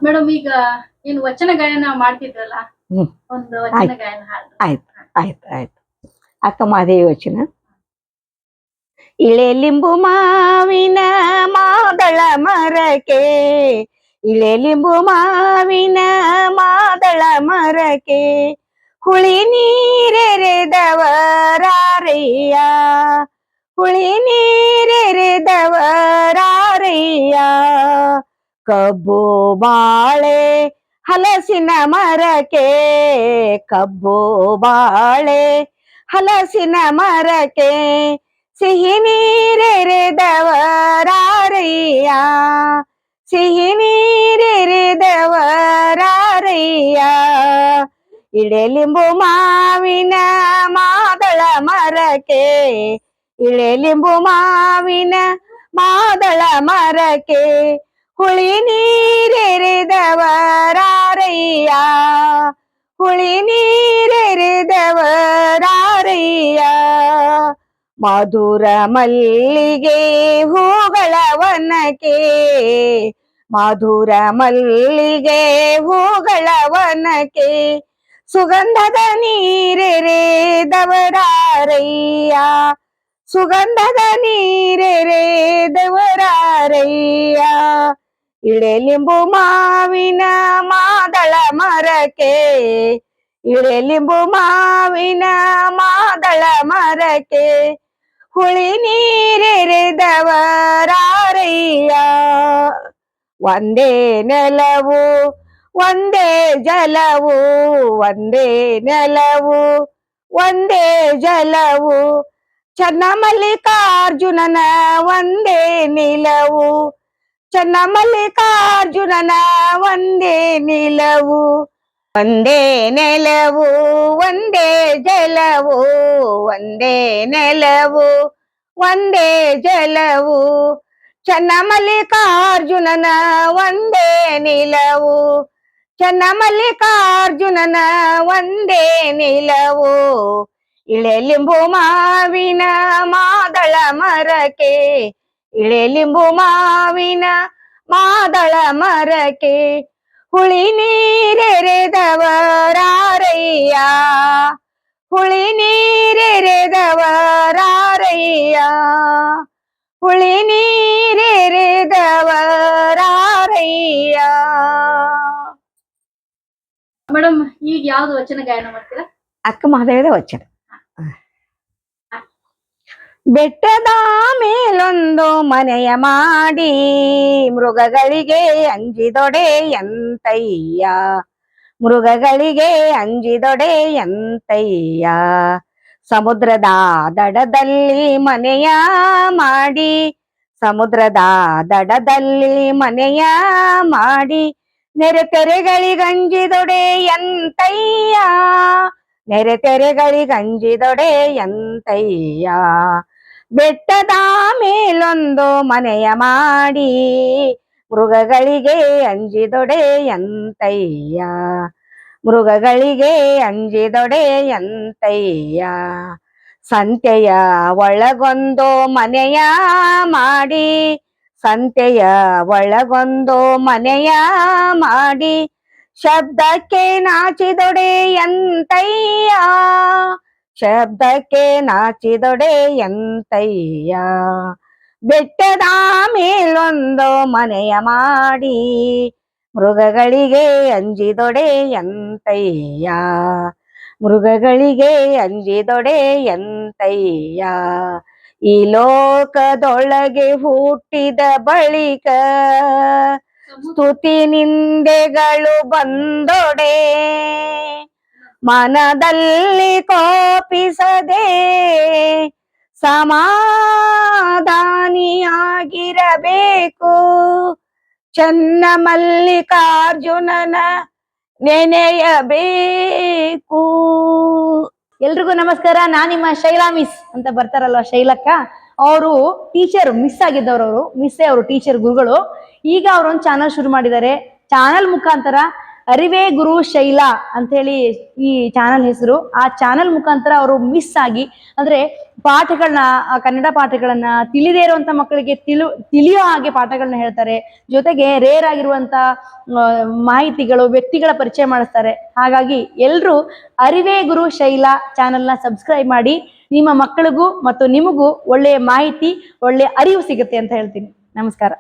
Madam ಈಗ ಏನ್ ವಚನ ಗಾಯನ ಮಾಡ್ತಿದ್ರಲ್ಲ, ಹ್ಮ್ ಒಂದು ವಚನ ಆಯ್ತು ಗಾಯನ ಹಾಡು. ಆಯ್ತು ಆಯ್ತು ಆಯ್ತು. ಅಕ್ಕ ಮಾದೇವಿ ವಚನ. ಇಳೆಲಿಂಬು ಮಾವಿನ ಮಾದಳ ಮರಕ್ಕೆ, ಇಳೆಲಿಂಬು ಮಾವಿನ ಮಾದಳ ಮರಕ್ಕೆ, ಹುಳಿ ನೀರೆರೆದವರಾರಯ್ಯ, ಹುಳಿ ನೀರೆರೆದವರಾರಯ್ಯ. ಕಬ್ಬು ಬಾಳೆ ಹಲಸಿನ ಮರಕ್ಕೆ, ಕಬ್ಬು ಬಾಳೆ ಹಲಸಿನ ಮರಕ್ಕೆ, ಸಿಹಿ ನೀರೆರೆದವರಾರಯ್ಯ, ಸಿಹಿ ನೀರೆರೆದವರಾರಯ್ಯ. ಇಳೆಲಿಂಬು ಮಾವಿನ ಮಾದಳ ಮರಕ್ಕೆ, ಇಳೆಲಿಂಬು ಮಾವಿನ ಮಾದಳ ಮರಕ್ಕೆ, ಹುಳಿ ನೀರೆರೆದವರಾರಯ್ಯ, ಹುಳಿ ನೀರೆರೆದವರಾರಯ್ಯ. ಮಧುರ ಮಲ್ಲಿಗೆ ಹೂಗಳ ವನಕ್ಕೆ, ಮಧುರ ಮಲ್ಲಿಗೆ ಹೂಗಳ ವನಕ್ಕೆ, ಸುಗಂಧದ ನೀರೆರೆದವರಾರಯ್ಯ, ಸುಗಂಧದ ನೀರೆರೆದವರಾರಯ್ಯ. ಇಳೆಲಿಂಬು ಮಾವಿನ ಮಾದಳ ಮರಕ್ಕೆ, ಇಳೆಲಿಂಬು ಮಾವಿನ ಮಾದಳ ಮರಕ್ಕೆ, ಹುಳಿ ನೀರೆರೆದವರಾರಯ್ಯ. ಒಂದೇ ನೆಲವು ಒಂದೇ ಜಲವು, ಒಂದೇ ನೆಲವು ಒಂದೇ ಜಲವು, ಚನ್ನಮಲ್ಲಿಕಾರ್ಜುನನ ಒಂದೇ ನಿಲವು, ಚನ್ನಮಲ್ಲಿಕಾರ್ಜುನನ ಒಂದೇ ನಿಲವು. ಒಂದೇ ನೆಲವು ಒಂದೇ ಜಲವು, ಒಂದೇ ನೆಲವು ಒಂದೇ ಜಲವು, ಚನ್ನಮಲ್ಲಿಕಾರ್ಜುನನ ಒಂದೇ ನಿಲವು, ಚನ್ನಮಲ್ಲಿಕಾರ್ಜುನನ ಒಂದೇ ನಿಲವು. ಇಳೆಲಿಂಬು ಮಾವಿನ ಮಾದಳ ಮರಕ್ಕೆ, ಇಳೆಲಿಂಬು ಮಾವಿನ ಮಾದಳ ಮರಕ್ಕೆ, ಹುಳಿ ನೀರೆರೆದವರಾರಯ್ಯ, ಹುಳಿ ನೀರೆರೆದವರಾರಯ್ಯ, ಹುಳಿ ನೀರೆರೆದವರಾರಯ್ಯ. ಮೇಡಮ್ ಈಗ ಯಾವ್ದು ವಚನ ಗಾಯನ ಮಾಡ್ತೀರಾ? ಅಕ್ಕ ಮಹಾದೇವಿದ ವಚನ. ಬೆಟ್ಟದ ಮೇಲೊಂದು ಮನೆಯ ಮಾಡಿ, ಮೃಗಗಳಿಗೆ ಅಂಜಿದೊಡೆ ಎಂತಯ್ಯ, ಮೃಗಗಳಿಗೆ ಅಂಜಿದೊಡೆ ಎಂತಯ್ಯ. ಸಮುದ್ರದ ದಡದಲ್ಲಿ ಮನೆಯ ಮಾಡಿ, ಸಮುದ್ರದ ದಡದಲ್ಲಿ ಮನೆಯ ಮಾಡಿ, ನೆರೆತೆರೆಗಳಿಗಂಜಿದೊಡೆ ಎಂತಯ್ಯ, ನೆರೆತೆರೆಗಳಿಗಂಜಿದೊಡೆ ಎಂತಯ್ಯ. ಬೆಟ್ಟದ ಮೇಲೊಂದು ಮನೆಯ ಮಾಡಿ, ಮೃಗಗಳಿಗೆ ಅಂಜಿದೊಡೆ ಎಂತಯ್ಯ, ಮೃಗಗಳಿಗೆ ಅಂಜಿದೊಡೆ ಎಂತಯ್ಯ. ಸಂತೆಯ ಒಳಗೊಂದು ಮನೆಯ ಮಾಡಿ, ಸಂತೆಯ ಒಳಗೊಂದು ಮನೆಯ ಮಾಡಿ, ಶಬ್ದಕ್ಕೆ ನಾಚಿದೊಡೆ ಎಂತಯ್ಯ, ಶಬ್ದಕ್ಕೆ ನಾಚಿದೊಡೆ ಎಂತಯ್ಯ. ಬೆಟ್ಟದ ಮೇಲೊಂದು ಮನೆಯ ಮಾಡಿ, ಮೃಗಗಳಿಗೆ ಅಂಜಿದೊಡೆ ಎಂತಯ್ಯ, ಮೃಗಗಳಿಗೆ ಅಂಜಿದೊಡೆ ಎಂತಯ್ಯ. ಈ ಲೋಕದೊಳಗೆ ಹುಟ್ಟಿದ ಬಳಿಕ, ಸ್ತುತಿ ನಿಂದೆಗಳು ಬಂದೊಡೆ, ಮನದಲ್ಲಿ ಕೋಪಿಸದೆ ಸಮಾಧಾನಿಯಾಗಿರಬೇಕು, ಚನ್ನಮಲ್ಲಿಕಾರ್ಜುನನ ನೆನೆಯಬೇಕು. ಎಲ್ರಿಗೂ ನಮಸ್ಕಾರ. ನಾನು ನಿಮ್ಮ ಶೈಲಾ ಮಿಸ್ ಅಂತ ಬರ್ತಾರಲ್ವ, ಶೈಲಕ್ಕ. ಅವರು ಟೀಚರ್ ಮಿಸ್ ಆಗಿದ್ದವ್ರು, ಅವರು ಮಿಸ್ಸೇ ಅವರು ಟೀಚರ್ ಗುರುಗಳು. ಈಗ ಅವರೊಂದು ಚಾನಲ್ ಶುರು ಮಾಡಿದ್ದಾರೆ. ಚಾನಲ್ ಮುಖಾಂತರ ಅರಿವೇ ಗುರು ಶೈಲಾ ಅಂತ ಹೇಳಿ ಈ ಚಾನಲ್ ಹೆಸರು. ಆ ಚಾನಲ್ ಮುಖಾಂತರ ಅವರು ಮಿಸ್ ಆಗಿ ಅಂದ್ರೆ ಪಾಠಗಳನ್ನ, ಕನ್ನಡ ಪಾಠಗಳನ್ನ ತಿಳಿದೇ ಇರುವಂತ ಮಕ್ಕಳಿಗೆ ತಿಳಿಯೋ ಹಾಗೆ ಪಾಠಗಳನ್ನ ಹೇಳ್ತಾರೆ. ಜೊತೆಗೆ ರೇರ್ ಆಗಿರುವಂತ ಮಾಹಿತಿಗಳು, ವ್ಯಕ್ತಿಗಳ ಪರಿಚಯ ಮಾಡಿಸ್ತಾರೆ. ಹಾಗಾಗಿ ಎಲ್ರು ಅರಿವೇ ಗುರು ಶೈಲಾ ಚಾನಲ್ನ ಸಬ್ಸ್ಕ್ರೈಬ್ ಮಾಡಿ. ನಿಮ್ಮ ಮಕ್ಕಳಿಗೂ ಮತ್ತು ನಿಮಗೂ ಒಳ್ಳೆಯ ಮಾಹಿತಿ, ಒಳ್ಳೆಯ ಅರಿವು ಸಿಗುತ್ತೆ ಅಂತ ಹೇಳ್ತೀನಿ. ನಮಸ್ಕಾರ.